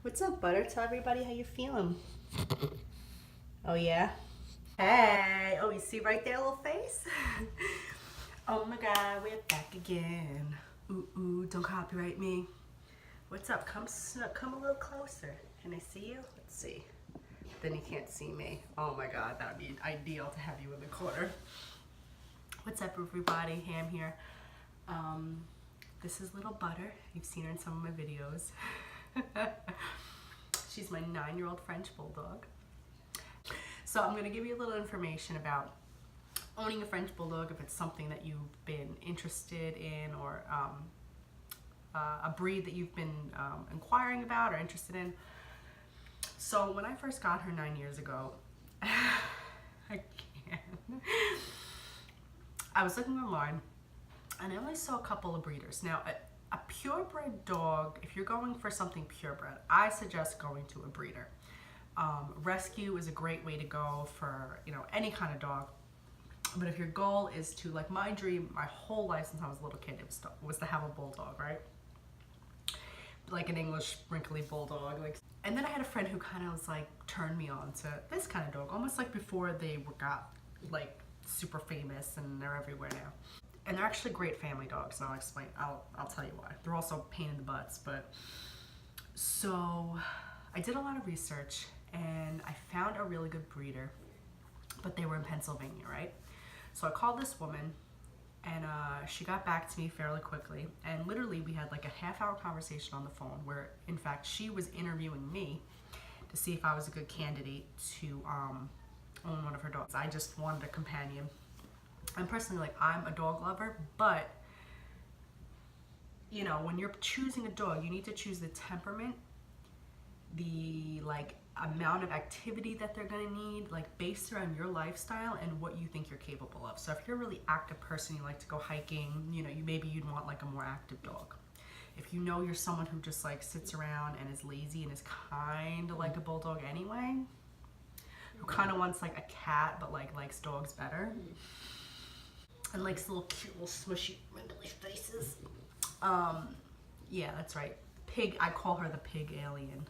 What's up, Butter? Tell everybody how you feeling. Oh, yeah? Hey! Oh, you see right there, little face? Oh my god, we're back again. Ooh, ooh, don't copyright me. What's up? Come a little closer. Can I see you? Let's see. Then you can't see me. Oh my god, that would be ideal to have you in the corner. What's up, everybody? Ham here. This is Little Butter. You've seen her in some of my videos. She's my 9-year-old French Bulldog. So I'm going to give you a little information about owning a French Bulldog, if it's something that you've been interested in, or a breed that you've been inquiring about or interested in. So when I first got her 9 years ago, I was looking online and I only saw a couple of breeders. Now, a purebred dog, if you're going for something purebred, I suggest going to a breeder. Rescue is a great way to go for, any kind of dog. But if your goal is to, like my dream, my whole life since I was a little kid, it was to have a bulldog, right? Like an English wrinkly bulldog. And then I had a friend who kind of was like turned me on to this kind of dog, almost like before they got like super famous and they're everywhere now. And they're actually great family dogs, and I'll explain. I'll tell you why. They're also a pain in the butts, but so I did a lot of research and I found a really good breeder, but they were in Pennsylvania, right? So I called this woman and she got back to me fairly quickly, and literally we had like a half-hour conversation on the phone where in fact she was interviewing me to see if I was a good candidate to own one of her dogs. I just wanted a companion. I'm personally I'm a dog lover, but when you're choosing a dog, you need to choose the temperament, the amount of activity that they're going to need, based around your lifestyle and what you think you're capable of. So if you're a really active person, you like to go hiking, you'd want a more active dog. If you're someone who just sits around and is lazy and is kind of like a bulldog anyway, who kind of wants a cat but likes dogs better and likes little cute little smushy wrinkly faces, yeah, that's right. Pig, I call her the pig alien.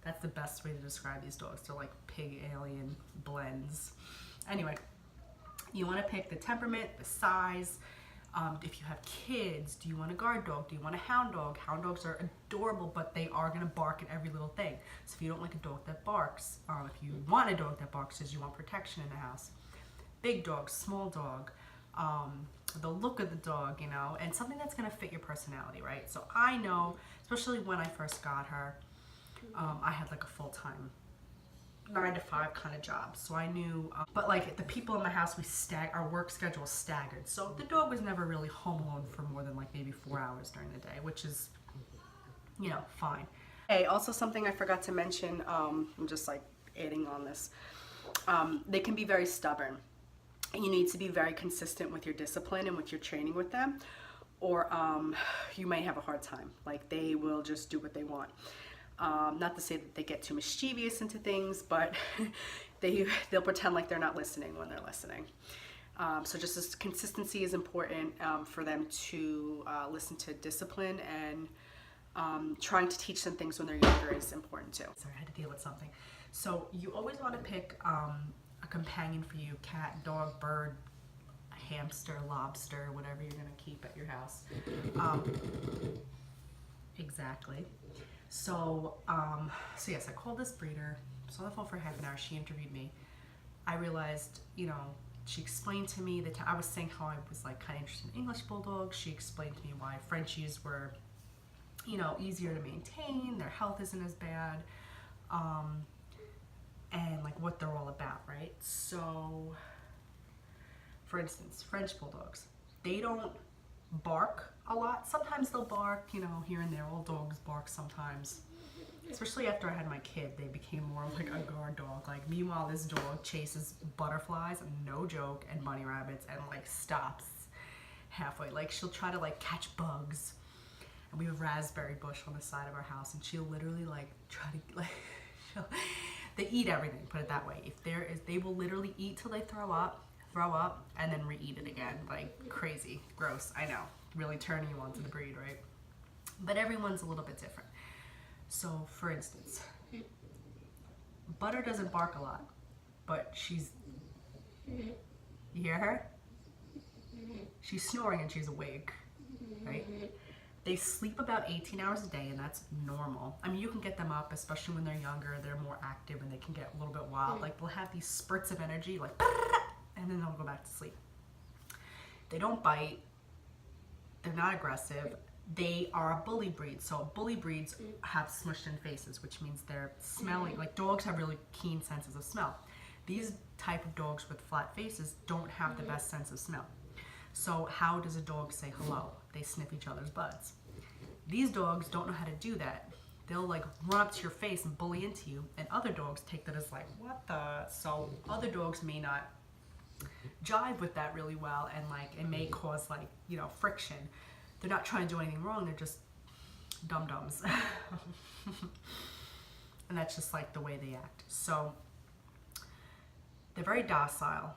That's the best way to describe these dogs. They're like pig alien blends. Anyway, you want to pick the temperament, the size. If you have kids, do you want a guard dog? Do you want a hound dog? Hound dogs are adorable, but they are going to bark at every little thing. So if you don't like a dog that barks, if you want a dog that barks, because you want protection in the house. Big dog, small dog, the look of the dog, and something that's going to fit your personality, right? So I know, especially when I first got her, I had a full-time 9-to-5 kind of job, so I knew, but the people in my house, our work schedule was staggered, so the dog was never really home alone for more than maybe 4 hours during the day, which is, fine. Hey, also something I forgot to mention, I'm just adding on this, they can be very stubborn. You need to be very consistent with your discipline and with your training with them, or you might have a hard time. They will just do what they want. Not to say that they get too mischievous into things, but they'll pretend like they're not listening when they're listening. So just as consistency is important for them to listen to discipline, and trying to teach them things when they're younger is important too. Sorry, I had to deal with something. So you always want to pick a companion for you: cat, dog, bird, hamster, lobster, whatever you're going to keep at your house. Exactly. So, so yes, I called this breeder. I was on the phone for half an hour. She interviewed me. I realized, she explained to me that I was saying how I was kind of interested in English bulldogs. She explained to me why Frenchies were, easier to maintain. Their health isn't as bad, and what they're all about, right? So, for instance, French bulldogs, they don't bark a lot. Sometimes they'll bark, here and there. All dogs bark sometimes. Especially after I had my kid, they became more of a guard dog. Meanwhile, this dog chases butterflies, no joke, and bunny rabbits, and stops halfway. She'll try to catch bugs. And we have a raspberry bush on the side of our house, and she'll literally try to they eat everything, put it that way. If there is, they will literally eat till they throw up, and then re-eat it again. Crazy, gross, I know. Really turning you on to the breed, right? But everyone's a little bit different. So for instance, Butter doesn't bark a lot, but you hear her? She's snoring and she's awake, right? They sleep about 18 hours a day, and that's normal. I mean, you can get them up, especially when they're younger, they're more active and they can get a little bit wild. Like they'll have these spurts of energy, like, and then they'll go back to sleep. They don't bite, they're not aggressive. They are a bully breed. So bully breeds have smushed in faces, which means they're smelling. Like dogs have really keen senses of smell. These type of dogs with flat faces don't have the best sense of smell. So how does a dog say hello? They sniff each other's butts. These dogs don't know how to do that. They'll like run up to your face and bully into you, and other dogs take that as like, what the? So other dogs may not jive with that really well, and like it may cause like, you know, friction. They're not trying to do anything wrong, they're just dum-dums. And that's just like the way they act. So they're very docile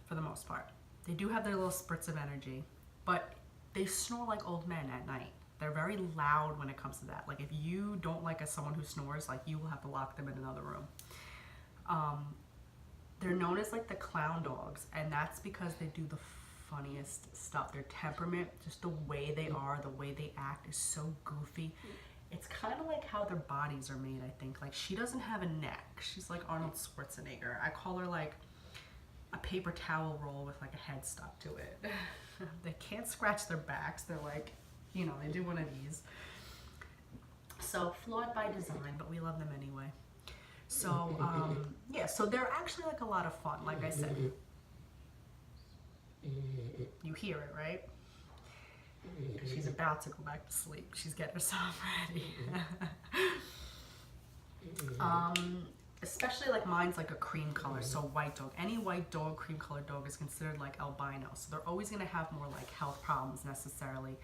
for the most part. They do have their little spurts of energy, but they snore like old men at night. They're very loud when it comes to that. Like if you don't like someone who snores, like you will have to lock them in another room. They're known as like the clown dogs, and that's because they do the funniest stuff. Their temperament, just the way they are, the way they act is so goofy. It's kind of like how their bodies are made, I think. Like she doesn't have a neck. She's like Arnold Schwarzenegger. I call her like a paper towel roll with like a head stuck to it. They can't scratch their backs. They're like, you know, they do one of these. So flawed by design, but we love them anyway. So yeah, so they're actually like a lot of fun. Like I said, you hear it, right? She's about to go back to sleep. She's getting herself ready. Especially like mine's like a cream color, so white dog. Any white dog, cream colored dog is considered like albino. So they're always gonna have more like health problems necessarily.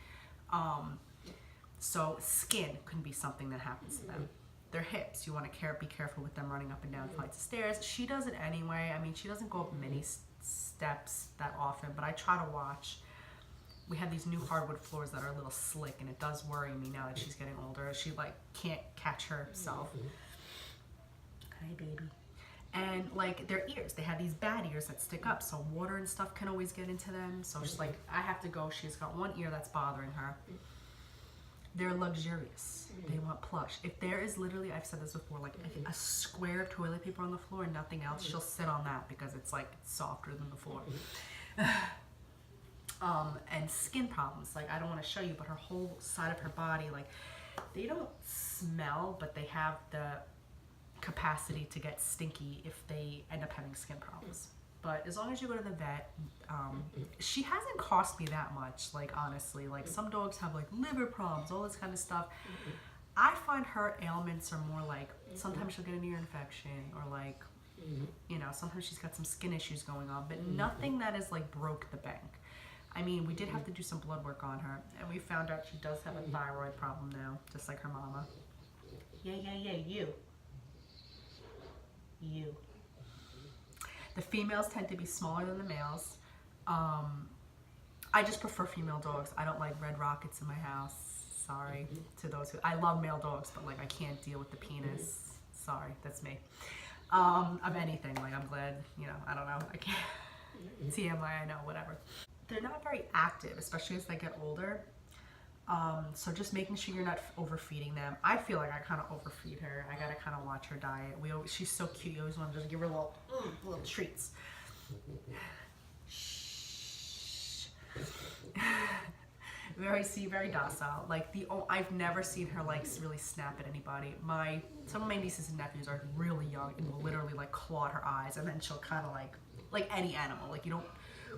So skin can be something that happens to them. Their hips, you want to be careful with them running up and down flights of stairs. She does it anyway. I mean, she doesn't go up many steps that often, but I try to watch. We have these new hardwood floors that are a little slick, and it does worry me now that she's getting older. She like can't catch herself. Hi, baby. And like their ears, they have these bad ears that stick up, so water and stuff can always get into them. So she's like, I have to go. She's got one ear that's bothering her. They're luxurious. They want plush. If there is literally, I've said this before, like a square of toilet paper on the floor and nothing else, she'll sit on that because it's like softer than the floor. And skin problems, like I don't want to show you, but her whole side of her body, like they don't smell, but they have the capacity to get stinky if they end up having skin problems. But as long as you go to the vet, she hasn't cost me that much, like honestly. Like some dogs have like liver problems, all this kind of stuff. I find her ailments are more like sometimes she'll get an ear infection, or like, you know, sometimes she's got some skin issues going on, but nothing that is like broke the bank. I mean, we did have to do some blood work on her, and we found out she does have a thyroid problem now, just like her mama. Yeah, you. The females tend to be smaller than the males. I just prefer female dogs. I don't like red rockets in my house. Sorry to those who, I love male dogs, but like I can't deal with the penis. Sorry, that's me. Of anything, like I'm glad, you know, I don't know, I can't, TMI, I know, whatever. They're not very active, especially as they get older. So just making sure you're not overfeeding them. I feel like I kind of overfeed her. I gotta kind of watch her diet. She's so cute. You always want to just give her little treats. Shh. Very docile. Like I've never seen her like really snap at anybody. Some of my nieces and nephews are really young and will literally like claw at her eyes, and then she'll kind of like any animal. Like you don't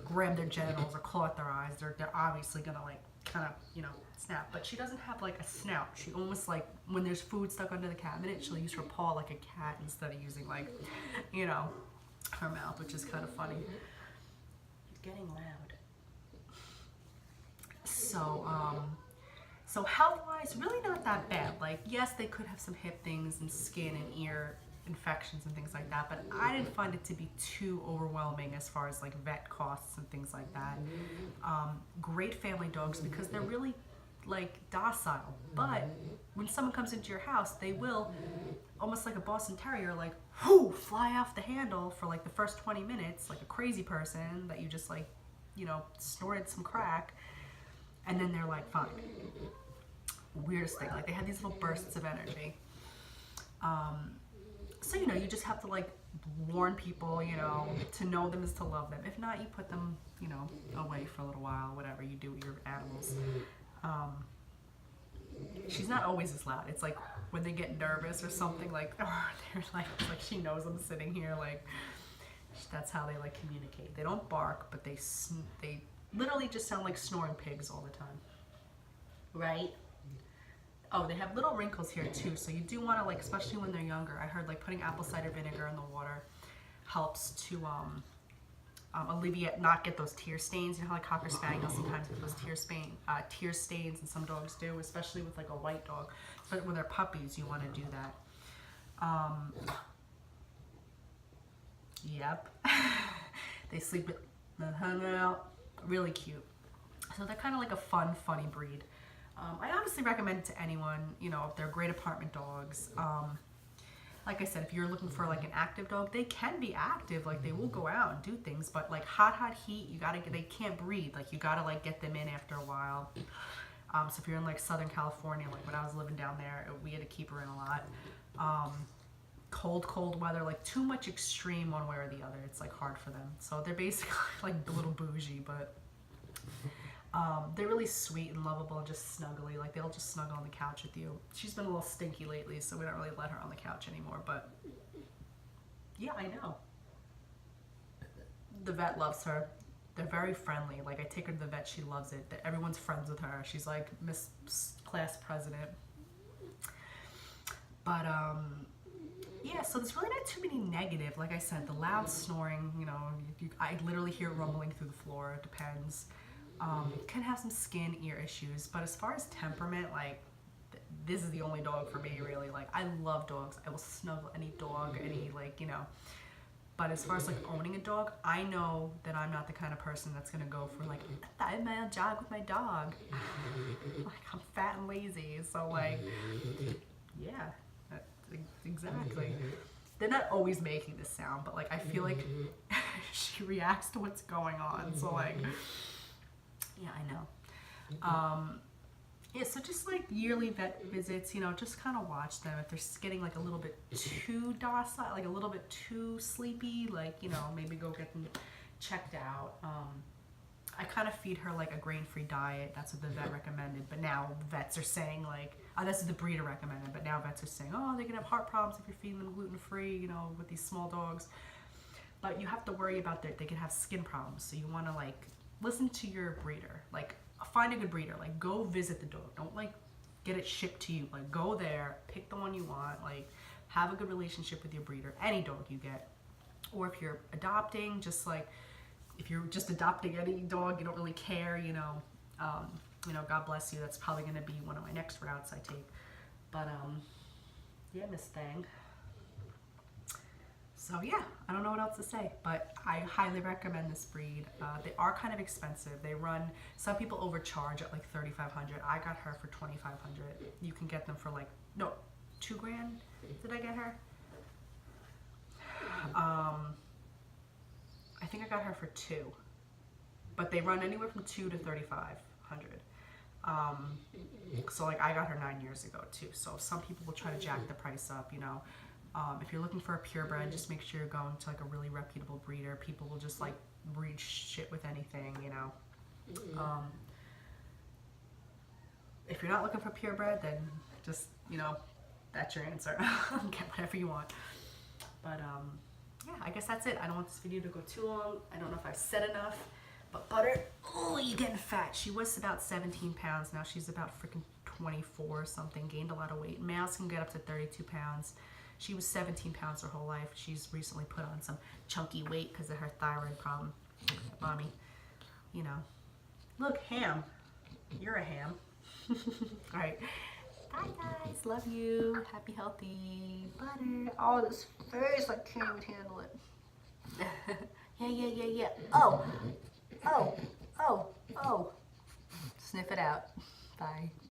grab their genitals or claw at their eyes. They're obviously gonna like kind of, you know, snap. But she doesn't have like a snout. She almost like when there's food stuck under the cabinet, she'll use her paw like a cat instead of using like, you know, her mouth, which is kind of funny. It's getting loud. So health-wise, really not that bad. Like, yes, they could have some hip things and skin and ear infections and things like that, but I didn't find it to be too overwhelming as far as like vet costs and things like that. Great family dogs because they're really like docile. But when someone comes into your house, they will, almost like a Boston Terrier, like, whoo, fly off the handle for like the first 20 minutes, like a crazy person that you just like, you know, snorted some crack, and then they're like fine. Weirdest thing, like they have these little bursts of energy. So, you know, you just have to like warn people, you know, to know them is to love them. If not, you put them, you know, away for a little while, whatever you do with your animals. She's not always as loud. It's like when they get nervous or something, like, oh, they're like, it's like she knows I'm sitting here, like, that's how they like communicate. They don't bark, but they literally just sound like snoring pigs all the time. Right? Oh, they have little wrinkles here too, so you do want to, like, especially when they're younger, I heard like putting apple cider vinegar in the water helps to alleviate, not get those tear stains. You know how like Cocker Spaniels sometimes get those tear stains, and some dogs do, especially with like a white dog. But when they're puppies, you want to do that. Yep. They sleep with the hung out. Really cute. So they're kind of like a fun, funny breed. I honestly recommend it to anyone, you know, if they're great apartment dogs. Like I said, if you're looking for like an active dog, they can be active, like they will go out and do things, but like hot heat, you gotta get, they can't breathe, like you gotta like get them in after a while. So if you're in like Southern California, like when I was living down there, we had to keep her in a lot. Cold weather, like too much extreme one way or the other, it's like hard for them. So they're basically like a little bougie, but they're really sweet and lovable and just snuggly. Like they'll just snuggle on the couch with you. She's been a little stinky lately, so we don't really let her on the couch anymore, but yeah, I know. The vet loves her. They're very friendly. Like I take her to the vet, she loves it. Everyone's friends with her. She's like Miss Class President. But yeah, so there's really not too many negative. Like I said, the loud snoring, you know, I literally hear rumbling through the floor. It depends. Can have some skin, ear issues, but as far as temperament, like this is the only dog for me, really. Like I love dogs. I will snuggle any dog, any, like, you know. But as far as like owning a dog, I know that I'm not the kind of person that's gonna go for like a 5-mile jog with my dog. Like I'm fat and lazy, so like, yeah, exactly. They're not always making this sound, but like I feel like she reacts to what's going on. So like, yeah, I know. Yeah, so just like yearly vet visits, you know, just kind of watch them. If they're getting like a little bit too docile, like a little bit too sleepy, like, you know, maybe go get them checked out. I kind of feed her like a grain-free diet. That's what the vet recommended. But now vets are saying like, that's what the breeder recommended. But now vets are saying, oh, they can have heart problems if you're feeding them gluten-free, you know, with these small dogs. But you have to worry about that. They can have skin problems. So you want to like listen to your breeder. Like find a good breeder. Like go visit the dog. Don't like get it shipped to you. Like go there, pick the one you want. Like have a good relationship with your breeder. Any dog you get. Or if you're adopting, just like, if you're just adopting any dog, you don't really care, you know, God bless you. That's probably going to be one of my next routes I take. But, yeah, Miss Thang. So, yeah, I don't know what else to say, but I highly recommend this breed. They are kind of expensive. They run, some people overcharge at like $3,500. I got her for $2,500. You can get them for like, no, $2,000. Did I get her? I think I got her for $2,000, but they run anywhere from $2,000 to $3,500. So like I got her 9 years ago too. So some people will try to jack the price up, you know. If you're looking for a purebred, just make sure you're going to like a really reputable breeder. People will just like breed shit with anything, you know. If you're not looking for purebred, then just, you know, that's your answer. Get whatever you want. But yeah, I guess that's it. I don't want this video to go too long. I don't know if I've said enough, but Butter, oh, you're getting fat. She was about 17 pounds. Now she's about freaking 24 or something. Gained a lot of weight. Males can get up to 32 pounds. She was 17 pounds her whole life. She's recently put on some chunky weight because of her thyroid problem. Mommy, you know. Look, Ham. You're a ham. All right. Bye, guys. Love you. Happy, healthy Butter. Oh, this face. I can't even handle it. Yeah. Oh. Sniff it out. Bye.